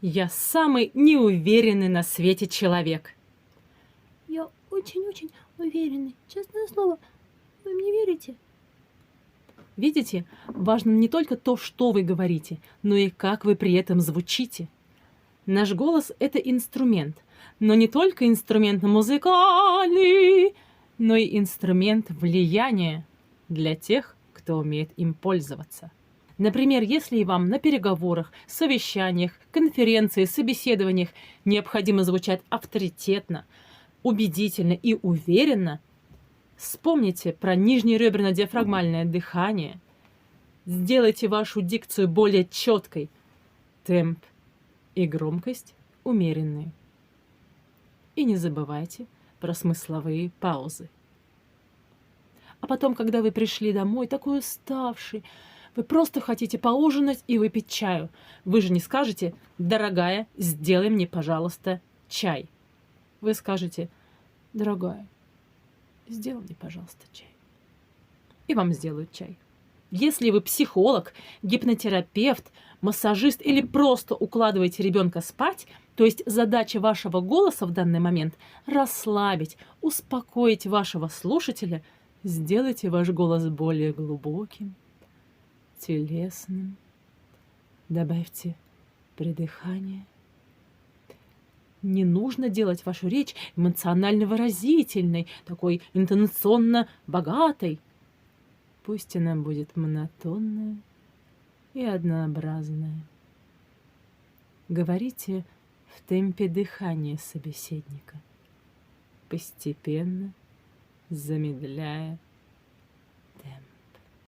Я самый неуверенный на свете человек. Я очень-очень уверенный. Честное слово, вы мне верите? Видите, важно не только то, что вы говорите, но и как вы при этом звучите. Наш голос – это инструмент, но не только инструмент музыкальный, но и инструмент влияния для тех, кто умеет им пользоваться. Например, если вам на переговорах, совещаниях, конференциях, собеседованиях необходимо звучать авторитетно, убедительно и уверенно, вспомните про нижнереберно-диафрагмальное дыхание, сделайте вашу дикцию более четкой, темп и громкость умеренные. И не забывайте про смысловые паузы. А потом, когда вы пришли домой, такой уставший, вы просто хотите поужинать и выпить чаю. Вы же не скажете: «Дорогая, сделай мне, пожалуйста, чай». Вы скажете: «Дорогая, сделай мне, пожалуйста, чай». И вам сделают чай. Если вы психолог, гипнотерапевт, массажист или просто укладываете ребенка спать, то есть задача вашего голоса в данный момент – расслабить, успокоить вашего слушателя, сделайте ваш голос более глубоким, телесным. Добавьте придыхание. Не нужно делать вашу речь эмоционально выразительной, такой интонационно богатой. Пусть она будет монотонная и однообразная. Говорите в темпе дыхания собеседника, постепенно замедляя